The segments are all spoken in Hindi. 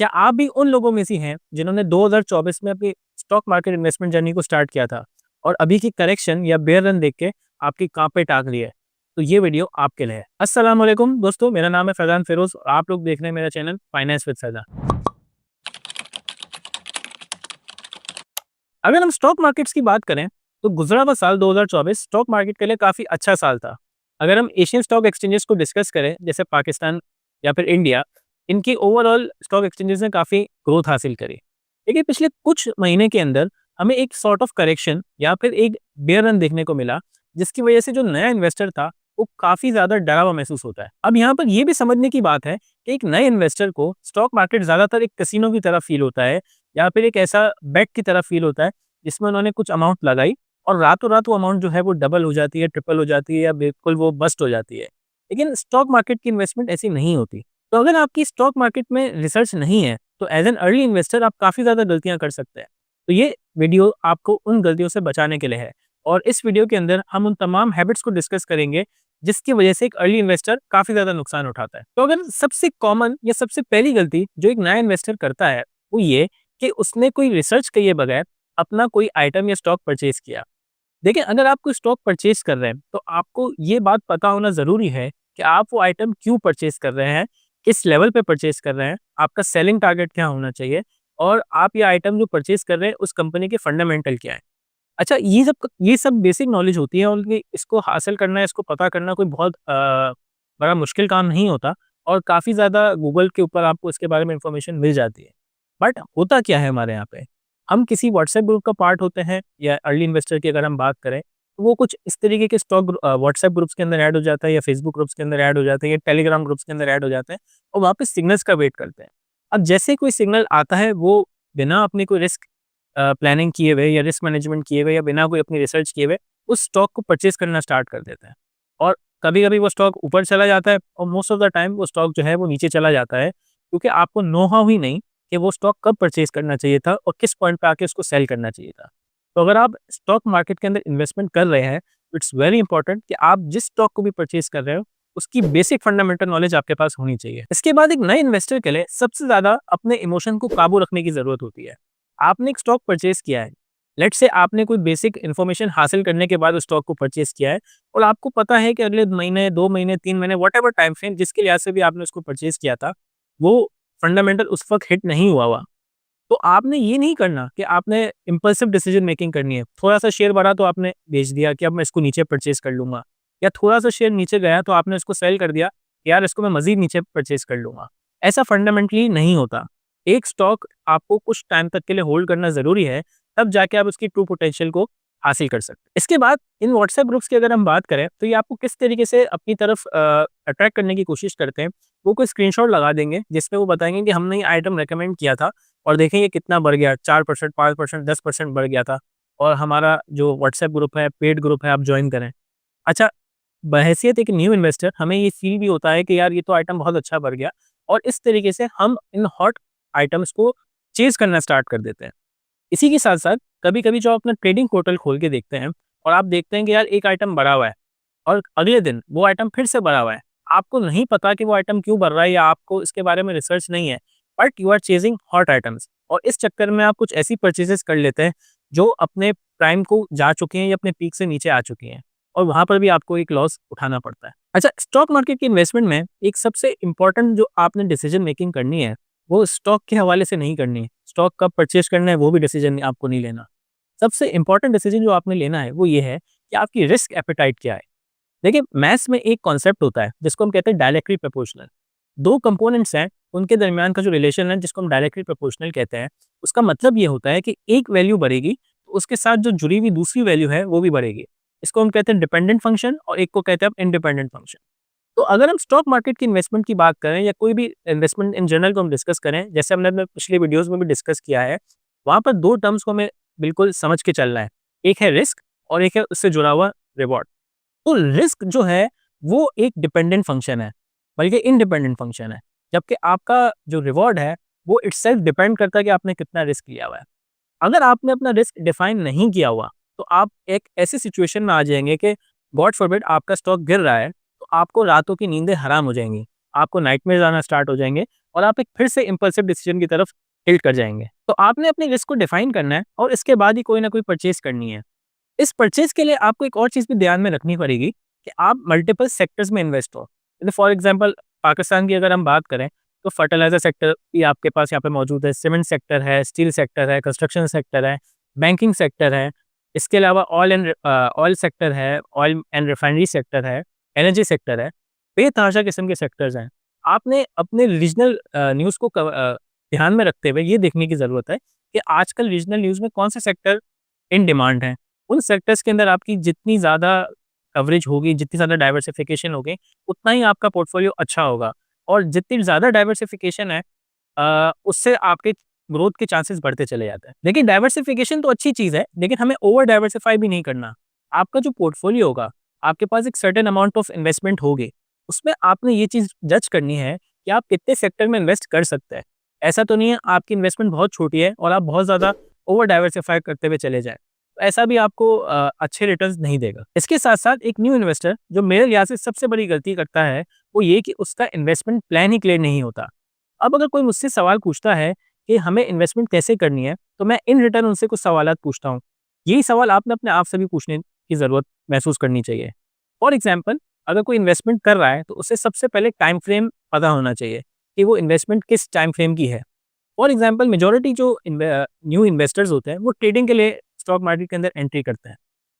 क्या आप भी उन लोगों में से हैं जिन्होंने 2024 में अपनी स्टॉक मार्केट इन्वेस्टमेंट जर्नी को स्टार्ट किया था और अभी की करेक्शन या बेयर रन देख के आपकी कांपे टाक रही है? तो ये वीडियो आपके लिए है। अस्सलाम वालेकुम दोस्तों, मेरा नाम है फैजान फिरोज और आप लोग देख रहे हैं मेरा चैनल फाइनेंस विद फैजान। अगर हम स्टॉक मार्केट्स की बात करें तो गुजरा हुआ साल 2024 स्टॉक मार्केट के लिए काफ़ी अच्छा साल था। अगर हम एशियन स्टॉक एक्सचेंजेस को डिस्कस करें जैसे पाकिस्तान या फिर इंडिया, इनकी ओवरऑल स्टॉक एक्सचेंजेस ने काफ़ी ग्रोथ हासिल करी। लेकिन पिछले कुछ महीने के अंदर हमें एक सॉर्ट ऑफ करेक्शन या फिर एक बेयर रन देखने को मिला, जिसकी वजह से जो नया इन्वेस्टर था वो काफ़ी ज़्यादा डरा हुआ महसूस होता है। अब यहाँ पर ये भी समझने की बात है कि एक नए इन्वेस्टर को स्टॉक मार्केट ज़्यादातर एक कैसीनो की तरह फील होता है या फिर एक ऐसा बेट की तरह फील होता है जिसमें उन्होंने कुछ अमाउंट लगाई और रातों रात वो अमाउंट जो है वो डबल हो जाती है, ट्रिपल हो जाती है या बिल्कुल वो बस्ट हो जाती है। लेकिन स्टॉक मार्केट की इन्वेस्टमेंट ऐसी नहीं होती। तो अगर आपकी स्टॉक मार्केट में रिसर्च नहीं है तो एज एन अर्ली इन्वेस्टर आप काफ़ी ज़्यादा गलतियां कर सकते हैं। तो ये वीडियो आपको उन गलतियों से बचाने के लिए है और इस वीडियो के अंदर हम उन तमाम हैबिट्स को डिस्कस करेंगे जिसकी वजह से एक अर्ली इन्वेस्टर काफ़ी ज़्यादा नुकसान उठाता है। तो अगर सबसे कॉमन या सबसे पहली गलती जो एक नया इन्वेस्टर करता है वो ये कि उसने कोई रिसर्च किए बगैर अपना कोई आइटम या स्टॉक परचेज किया। देखिए, अगर आप कोई स्टॉक परचेज कर रहे हैं तो आपको ये बात पता होना ज़रूरी है कि आप वो आइटम क्यों परचेज कर रहे हैं, किस लेवल पे परचेज कर रहे हैं, आपका सेलिंग टारगेट क्या होना चाहिए और आप ये आइटम जो परचेज कर रहे हैं उस कंपनी के फंडामेंटल क्या है। अच्छा, ये सब बेसिक नॉलेज होती है और इसको हासिल करना, इसको पता करना कोई बहुत बड़ा मुश्किल काम नहीं होता और काफ़ी ज़्यादा गूगल के ऊपर आपको इसके बारे में इंफॉर्मेशन मिल जाती है। बट होता क्या है हमारे यहाँ पे, हम किसी व्हाट्सएप ग्रुप का पार्ट होते हैं या अर्ली इन्वेस्टर की अगर हम बात करें तो वो कुछ इस तरीके के स्टॉक व्हाट्सएप ग्रुप्स के अंदर ऐड हो जाता है या फेसबुक ग्रुप्स के अंदर ऐड हो जाते हैं या टेलीग्राम ग्रुप्स के अंदर ऐड हो जाते हैं और वहाँ पे सिग्नल्स का वेट करते हैं। अब जैसे कोई सिग्नल आता है वो बिना अपनी कोई रिस्क प्लानिंग किए हुए या रिस्क मैनेजमेंट किए हुए या बिना कोई अपनी रिसर्च किए हुए उस स्टॉक को परचेज करना स्टार्ट कर देते हैं और कभी कभी वो स्टॉक ऊपर चला जाता है और मोस्ट ऑफ द टाइम वो स्टॉक जो है वो नीचे चला जाता है क्योंकि आपको नो हाउ ही नहीं कि वो स्टॉक कब परचेज करना चाहिए था और किस पॉइंट पे आके उसको सेल करना चाहिए था। तो अगर आप स्टॉक मार्केट के अंदर इन्वेस्टमेंट कर रहे हैं तो इट्स वेरी इंपॉर्टेंट कि आप जिस स्टॉक को भी परचेज कर रहे हो उसकी बेसिक फंडामेंटल नॉलेज आपके पास होनी चाहिए। इसके बाद एक नए इन्वेस्टर के लिए सबसे ज्यादा अपने इमोशन को काबू रखने की जरूरत होती है। आपने एक स्टॉक परचेज किया है, लेट्स से आपने कोई बेसिक इन्फॉर्मेशन हासिल करने के बाद उस स्टॉक को परचेज किया है और आपको पता है कि अगले महीने, 2 महीने, 3 महीने, व्हाटएवर टाइम फ्रेम जिसके लिहाज से भी आपने उसको परचेज किया था, वो फंडामेंटल उस वक्त हिट नहीं हुआ। तो आपने ये नहीं करना कि आपने इम्पल्सिव डिसीजन मेकिंग करनी है। थोड़ा-सा शेयर बढ़ा तो आपने बेच दिया कि अब मैं इसको नीचे परचेज़ कर लूँगा, या थोड़ा-सा शेयर नीचे गया तो आपने इसको सेल कर दिया, यार इसको मैं मज़ीद नीचे परचेज़ कर लूँगा। ऐसा फंडामेंटली नहीं होता। एक स्टॉक आपको कुछ टाइम तक के लिए होल्ड करना ज़रूरी है, तब जाके आप उसकी ट्रू पोटेंशियल को हासिल कर सकते हैं। इसके बाद इन व्हाट्सएप ग्रुप्स की अगर हम बात करें तो ये आपको किस तरीके से अपनी तरफ अट्रैक्ट करने की कोशिश करते हैं। वो कोई स्क्रीनशॉट लगा देंगे जिसमें वो बताएँगे कि हमने ये आइटम रिकमेंड किया था और देखें ये कितना बढ़ गया, 4%, 5%, 10% बढ़ गया था और हमारा जो व्हाट्सएप ग्रुप है, पेड ग्रुप है, आप जॉइन करें। अच्छा, बहैसियत एक न्यू इन्वेस्टर हमें ये फील भी होता है कि यार ये तो आइटम बहुत अच्छा बढ़ गया और इस तरीके से हम इन हॉट आइटम्स को चेज़ करना स्टार्ट कर देते हैं। इसी के साथ-साथ कभी-कभी जो आप अपना ट्रेडिंग पोर्टल खोल के देखते हैं और आप देखते हैं कि यार एक आइटम बढ़ा हुआ है और अगले दिन वो आइटम फिर से बढ़ा हुआ है। आपको नहीं पता कि वो आइटम क्यों बढ़ रहा है या आपको इसके बारे में रिसर्च नहीं है, but you are chasing hot items और इस चक्कर में आप कुछ ऐसी परचेजेस कर लेते हैं जो अपने प्राइम को जा चुकी हैं या अपने पीक से नीचे आ चुकी हैं और वहाँ पर भी आपको एक लॉस उठाना पड़ता है। अच्छा, स्टॉक मार्केट की इन्वेस्टमेंट में एक सबसे इम्पोर्टेंट जो आपने डिसीजन मेकिंग करनी है, वो स्टॉक के हवाले से नहीं करनी है। स्टॉक कब परचेज करना है वो भी डिसीजन आपको नहीं लेना। सबसे इम्पोर्टेंट डिसीजन जो आपने लेना है वो ये है कि आपकी रिस्क एपेटाइट क्या है। देखिए, मैथ्स में एक कॉन्सेप्ट होता है जिसको हम कहते हैं डायरेक्टली प्रोपोर्शनल। दो कंपोनेंट्स हैं, उनके दरमियान का जो रिलेशन है जिसको हम डायरेक्टली प्रोपोर्शनल कहते हैं, उसका मतलब ये होता है कि एक वैल्यू बढ़ेगी तो उसके साथ जो जुड़ी हुई दूसरी वैल्यू है वो भी बढ़ेगी। इसको हम कहते हैं डिपेंडेंट फंक्शन और एक को कहते हैं इंडिपेंडेंट फंक्शन। तो अगर हम स्टॉक मार्केट की इन्वेस्टमेंट की बात करें या कोई भी इन्वेस्टमेंट इन जनरल को हम डिस्कस करें, जैसे हमने अपने पिछले वीडियोस में भी डिस्कस किया है, वहाँ पर दो टर्म्स को हमें बिल्कुल समझ के चलना है। एक है रिस्क और एक है उससे जुड़ा हुआ रिवॉर्ड। तो रिस्क जो है वो एक डिपेंडेंट फंक्शन है, बल्कि इंडिपेंडेंट फंक्शन है, जबकि आपका जो रिवॉर्ड है वो इटसेल्फ डिपेंड करता है कि आपने कितना रिस्क लिया हुआ है। अगर आपने अपना रिस्क डिफाइन नहीं किया हुआ तो आप एक ऐसी सिचुएशन में आ जाएंगे कि गॉड फॉरबिड आपका स्टॉक गिर रहा है तो आपको रातों की नींदें हराम हो जाएंगी। आपको नाइटमेयर्स आना स्टार्ट हो जाएँगे और आप एक फिर से इम्पल्सिव डिसीजन की तरफ टिल्ट कर जाएँगे। तो आपने अपने रिस्क को डिफाइन करना है और इसके बाद ही कोई ना कोई परचेज़ करनी है। इस परचेज़ के लिए आपको एक और चीज़ भी ध्यान में रखनी पड़ेगी कि आप मल्टीपल सेक्टर्स में इन्वेस्ट हो। जैसे फॉर एग्ज़ाम्पल पाकिस्तान की अगर हम बात करें, तो फर्टिलाइज़र सेक्टर भी आपके पास यहाँ पे मौजूद है, सीमेंट सेक्टर है, स्टील सेक्टर है, कंस्ट्रक्शन सेक्टर है, बैंकिंग सेक्टर है। इसके अलावा ऑयल सेक्टर है, ऑयल एंड रिफाइनरी सेक्टर है, एनर्जी सेक्टर है। बेतहाशा किस्म के सेक्टर्स हैं। आपने अपने रीजनल न्यूज़ को ध्यान में रखते हुए ये देखने की ज़रूरत है कि आजकल रीजनल न्यूज़ में कौन से सेक्टर इन डिमांड हैं। उन सेक्टर्स के अंदर आपकी जितनी ज़्यादा कवरेज होगी, जितनी ज़्यादा डाइवर्सिफ़िकेशन होगी, उतना ही आपका पोर्टफ़ोलियो अच्छा होगा और जितनी ज़्यादा डाइवर्सिफ़िकेशन है उससे आपके ग्रोथ के चांसेस बढ़ते चले जाते हैं। देखिए डाइवर्सिफ़िकेशन तो अच्छी चीज़ है, लेकिन हमें ओवर डाइवर्सिफ़ाई भी नहीं करना। आपका जो पोर्टफ़ोलियो होगा, आपके पास एक सर्टेन अमाउंट ऑफ इन्वेस्टमेंट होगी, उसमें आपने ये चीज़ जज करनी है कि आप कितने सेक्टर में इन्वेस्ट कर सकते हैं। ऐसा तो नहीं है आपकी इन्वेस्टमेंट बहुत छोटी है और आप बहुत ज़्यादा ओवर डाइवर्सिफ़ाई करते हुए चले जाएँ। ऐसा भी आपको अच्छे रिटर्न्स नहीं देगा। इसके साथ-साथ एक न्यू इन्वेस्टर जो मेरे लिहाज़ से सबसे बड़ी गलती करता है, वो ये कि उसका इन्वेस्टमेंट प्लान ही क्लियर नहीं होता। अब अगर कोई मुझसे सवाल पूछता है कि हमें इन्वेस्टमेंट कैसे करनी है, तो मैं इन रिटर्न उनसे कुछ सवालात पूछता हूँ। यही सवाल आपने अपने आप से भी पूछने की ज़रूरत महसूस करनी चाहिए। फॉर एग्ज़ाम्पल अगर कोई इन्वेस्टमेंट कर रहा है, तो उसे सबसे पहले टाइम फ्रेम पता होना चाहिए कि वो इन्वेस्टमेंट किस टाइम फ्रेम की है। फॉर एग्ज़ाम्पल मेजॉरिटी जो न्यू इन्वेस्टर्स होते हैं, वो ट्रेडिंग के लिए स्टॉक मार्केट के अंदर एंट्री करते हैं।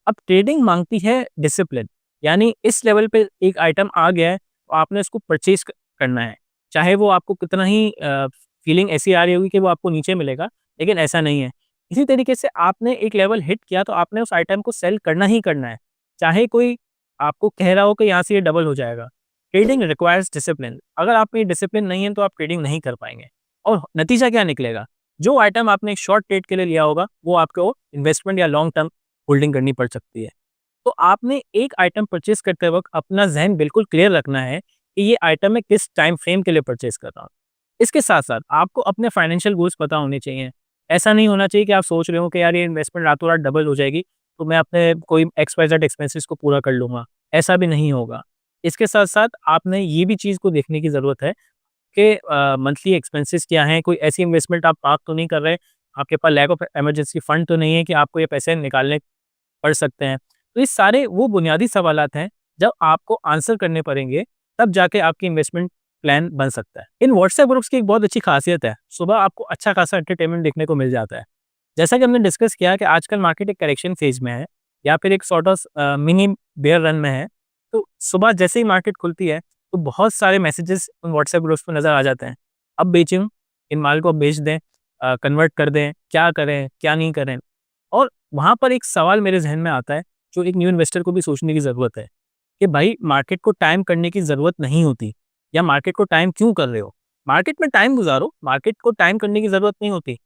अब ट्रेडिंग माँगती है डिसिप्लिन, यानी इस लेवल पे एक आइटम आ गया है, तो आपने इसको परचेज़ करना है। चाहे वो आपको कितना ही फीलिंग ऐसी आ रही होगी कि वो आपको नीचे मिलेगा, लेकिन ऐसा नहीं है। इसी तरीके से आपने एक लेवल हिट किया, तो आपने उस आइटम को सेल करना ही करना है। चाहे कोई आपको कह रहा हो कि यहाँ से ये डबल हो जाएगा। Trading requires discipline. अगर आप में ये डिसिप्लिन नहीं है, तो आप ट्रेडिंग नहीं कर पाएँगे। और नतीजा क्या निकलेगा? जो आइटम आपने एक शॉर्ट ट्रेड के लिए लिया होगा, वो आपको इन्वेस्टमेंट या लॉन्ग टर्म होल्डिंग करनी पड़ सकती है। तो आपने एक आइटम परचेज़ करते वक़्त अपना ज़हन बिल्कुल क्लियर रखना है कि ये आइटम मैं किस टाइम फ्रेम के लिए परचेज़ कर रहा हूँ। इसके साथ-साथ आपको अपने फाइनेंशियल गोल्स पता होने चाहिए। ऐसा नहीं होना चाहिए कि आप सोच रहे हो कि यार ये इन्वेस्टमेंट रातों-रात डबल हो जाएगी, तो मैं अपने कोई एक्स-वाई-ज़ेड एक्सपेंसेस को पूरा कर लूँगा। ऐसा भी नहीं होगा। इसके साथ-साथ आपने ये भी चीज़ को देखने की ज़रूरत है कि मंथली एक्सपेंसेस क्या हैं, कोई ऐसी इन्वेस्टमेंट आप पार्क तो नहीं कर रहे, आपके पास लैक ऑफ इमरजेंसी फंड तो नहीं है कि आपको ये पैसे निकालने पड़ सकते हैं। तो ये सारे वो बुनियादी सवालात हैं, जब आपको आंसर करने पड़ेंगे, तब जाके आपकी इन्वेस्टमेंट प्लान बन सकता है। इन व्हाट्सएप ग्रुप्स की एक बहुत अच्छी खासियत है, सुबह आपको अच्छा खासा एंटरटेनमेंट देखने को मिल जाता है। जैसा कि हमने डिस्कस किया कि आजकल मार्केट एक करेक्शन फेज़ में है या फिर एक sort of mini bear run में है, तो सुबह जैसे ही मार्केट खुलती है, तो बहुत सारे मैसेजेस उन व्हाट्सएप ग्रुप्स पे नज़र आ जाते हैं। अब बेचूँ, इन माल को अब बेच दें, कन्वर्ट कर दें, क्या करें, क्या नहीं करें? और वहाँ पर एक सवाल मेरे ज़हन में आता है, जो एक न्यू इन्वेस्टर को भी सोचने की ज़रूरत है, कि भाई मार्केट को टाइम करने की ज़रूरत नहीं होती या मार्केट को टाइम क्यों कर रहे हो? मार्केट में टाइम गुज़ारो, मार्केट को टाइम करने की ज़रूरत नहीं होती।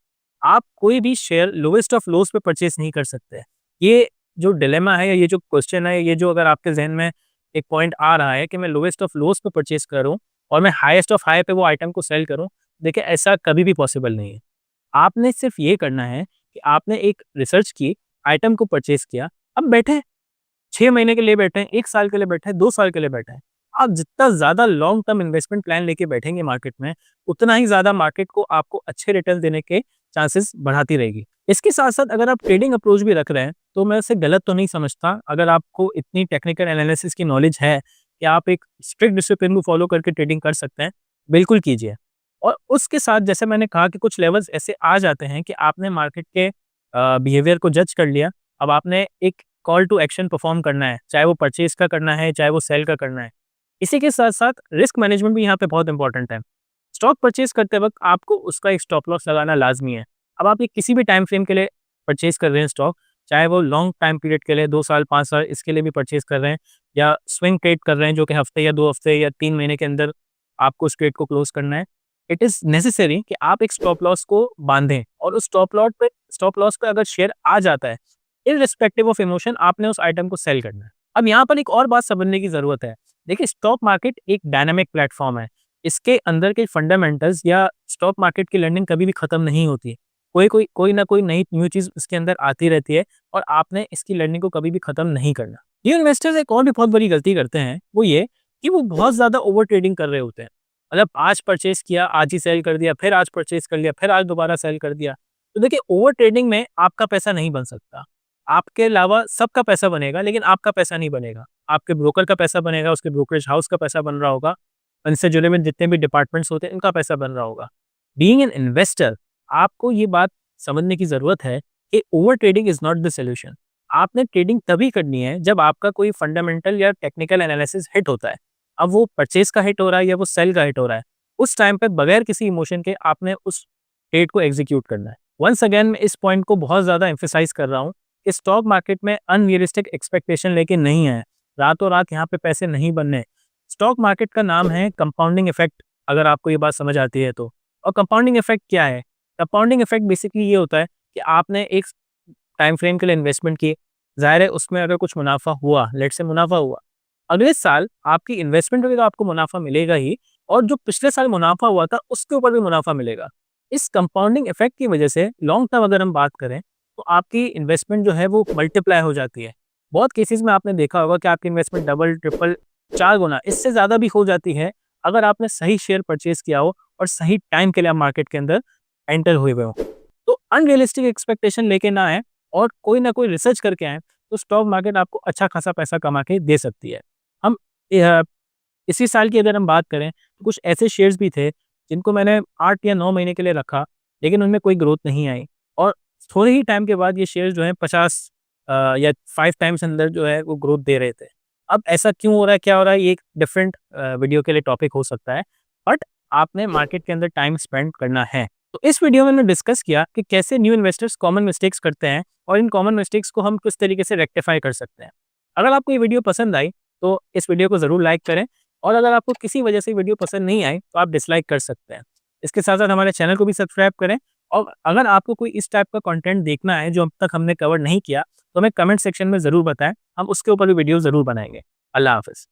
आप कोई भी शेयर लोएस्ट ऑफ लोज़ पे परचेज़ नहीं कर सकते। ये जो डिलेमा है या ये जो क्वेश्चन है, ये जो अगर आपके ज़हन में एक पॉइंट आ रहा है कि मैं लोएस्ट ऑफ लोज़ पे परचेज़ करूँ और मैं हाईएस्ट ऑफ हाई पे वो आइटम को सेल करूँ, देखिए ऐसा कभी भी पॉसिबल नहीं है। आपने सिर्फ़ ये करना है कि आपने एक रिसर्च की, आइटम को परचेज़ किया, अब बैठे 6 महीने के लिए बैठे हैं, 1 साल के लिए बैठे हैं, 2 साल के लिए बैठे हैं। आप जितना ज़्यादा लॉन्ग टर्म इन्वेस्टमेंट प्लान लेके बैठेंगे मार्केट में, उतना ही ज़्यादा मार्केट को आपको अच्छे रिटर्न देने के चांसेस बढ़ाती रहेगी। इसके साथ-साथ अगर आप ट्रेडिंग अप्रोच भी रख रहे हैं, तो मैं उसे गलत तो नहीं समझता। अगर आपको इतनी टेक्निकल एनालिसिस की नॉलेज है कि आप एक स्ट्रिक्ट डिसिप्लिन को फ़ॉलो करके ट्रेडिंग कर सकते हैं, बिल्कुल कीजिए। और उसके साथ जैसे मैंने कहा कि कुछ लेवल्स ऐसे आ जाते हैं कि आपने मार्केट के बिहेवियर को जज कर लिया, अब आपने एक कॉल टू एक्शन परफॉर्म करना है, चाहे वो परचेज़ का करना है, चाहे वो सेल का करना है। इसी के साथ-साथ रिस्क मैनेजमेंट भी यहाँ पे बहुत इंपॉर्टेंट है। स्टॉक परचेज़ करते वक़्त आपको उसका एक स्टॉप लॉस लगाना लाज़मी है। अब आप ये किसी भी टाइम फ्रेम के लिए परचेज़ कर रहे हैं स्टॉक, चाहे वो लॉन्ग टाइम पीरियड के लिए 2 साल, 5 साल इसके लिए भी परचेज़ कर रहे हैं या स्विंग ट्रेड कर रहे हैं जो कि हफ्ते या 2 हफ्ते या 3 महीने के अंदर आपको उस ट्रेड को क्लोज़ करना है। इट इज़ नेसेसरी कि आप एक स्टॉप लॉस को बाँधें और उस स्टॉप लॉस पे अगर शेयर आ जाता है, इर्रिस्पेक्टिव ऑफ इमोशन आपने उस आइटम को सेल करना है। अब यहाँ पर एक और बात समझने की ज़रूरत है। देखिए स्टॉक मार्केट एक डायनामिक प्लेटफ़ॉर्म है। इसके अंदर के फंडामेंटल्स या स्टॉक मार्केट की लर्निंग कभी भी खत्म नहीं होती है। कोई ना कोई नई न्यू चीज़ इसके अंदर आती रहती है और आपने इसकी लर्निंग को कभी भी खत्म नहीं करना। न्यू इन्वेस्टर्स एक और भी बहुत बड़ी गलती करते हैं, वो ये कि वो बहुत ज़्यादा ओवर ट्रेडिंग कर रहे होते हैं। मतलब आज परचेज़ किया, आज ही सेल कर दिया, फिर आज परचेज़ कर लिया, फिर आज दोबारा सेल कर दिया। तो देखिए ओवर ट्रेडिंग में आपका पैसा नहीं बन सकता। आपके अलावा सबका पैसा बनेगा लेकिन आपका पैसा नहीं बनेगा। आपके ब्रोकर का पैसा बनेगा, उसके ब्रोकरेज हाउस का पैसा बन रहा होगा, उनसे जुड़े हुए जितने भी डिपार्टमेंट्स होते हैं, इनका पैसा बन रहा होगा। बीइंग एन इन्वेस्टर, आपको ये बात समझने की ज़रूरत है कि over trading is not the solution. आपने ट्रेडिंग तभी करनी है जब आपका कोई फंडामेंटल या टेक्निकल एनालिसिस हिट होता है। अब वो परचेज़ का हिट हो रहा है या वो सेल का हिट हो रहा है, उस टाइम पे बगैर किसी इमोशन के आपने उस ट्रेड को एग्ज़ीक्यूट करना है। वन्स अगेन मैं इस पॉइंट को बहुत ज़्यादा एम्फसाइज़ कर रहा हूँ कि स्टॉक मार्केट में अनरियलिस्टिक एक्सपेक्टेशन लेके नहीं आएँ। रातों-रात यहाँ पे पैसे नहीं बनने। स्टॉक मार्केट का नाम है कंपाउंडिंग इफ़ेक्ट, अगर आपको ये बात समझ आती है तो। और कंपाउंडिंग इफ़ेक्ट क्या है? कंपाउंडिंग इफ़ेक्ट बेसिकली ये होता है कि आपने एक टाइम फ्रेम के लिए इन्वेस्टमेंट की, ज़ाहिर है उसमें अगर कुछ मुनाफ़ा हुआ, लेट्स से मुनाफ़ा हुआ, अगले साल आपकी इन्वेस्टमेंट होगी तो आपको मुनाफ़ा मिलेगा ही और जो पिछले साल मुनाफ़ा हुआ था, उसके ऊपर भी मुनाफ़ा मिलेगा। इस कंपाउंडिंग इफ़ेक्ट की वजह से लॉन्ग टर्म अगर हम बात करें, तो आपकी इन्वेस्टमेंट जो है वो मल्टीप्लाई हो जाती है। बहुत केसेज़ में आपने देखा होगा कि आपकी इन्वेस्टमेंट डबल, ट्रिपल, 4 गुना इससे ज़्यादा भी हो जाती है, अगर आपने सही शेयर परचेज़ किया हो और सही टाइम के लिए आप मार्केट के अंदर एंटर हुए हुए हो। तो अनरियलिस्टिक एक्सपेक्टेशन लेके ना आएँ और कोई ना कोई रिसर्च करके आएँ, तो स्टॉक मार्केट आपको अच्छा खासा पैसा कमा के दे सकती है। हम यह इसी साल की अगर हम बात करें, तो कुछ ऐसे शेयर्स भी थे, जिनको मैंने 8 या 9 महीने के लिए रखा, लेकिन उनमें कोई ग्रोथ नहीं आई और थोड़े ही टाइम के बाद ये शेयर्स जो हैं 50 या 5 टाइम्स अंदर जो है वो ग्रोथ दे रहे थे। अब ऐसा क्यों हो रहा है, क्या हो रहा है, ये एक डिफरेंट वीडियो के लिए टॉपिक हो सकता है, बट आपने मार्केट के अंदर टाइम स्पेंड करना है। तो इस वीडियो में मैंने डिस्कस किया कि कैसे न्यू इन्वेस्टर्स कॉमन मिस्टेक्स करते हैं और इन कॉमन मिस्टेक्स को हम किस तरीके से रेक्टिफाई कर सकते हैं। अगर आपको ये वीडियो पसंद आई, तो इस वीडियो को ज़रूर लाइक करें और अगर आपको किसी वजह से वीडियो पसंद नहीं आई, तो आप डिसलाइक कर सकते हैं। इसके साथ-साथ हमारे चैनल को भी सब्सक्राइब करें और अगर आपको कोई इस टाइप का कंटेंट देखना है, जो अब तक हमने कवर नहीं किया, तो हमें कमेंट सेक्शन में ज़रूर बताएँ, हम उसके ऊपर भी वीडियो ज़रूर बनाएँगे। अल्लाह हाफ़िज़।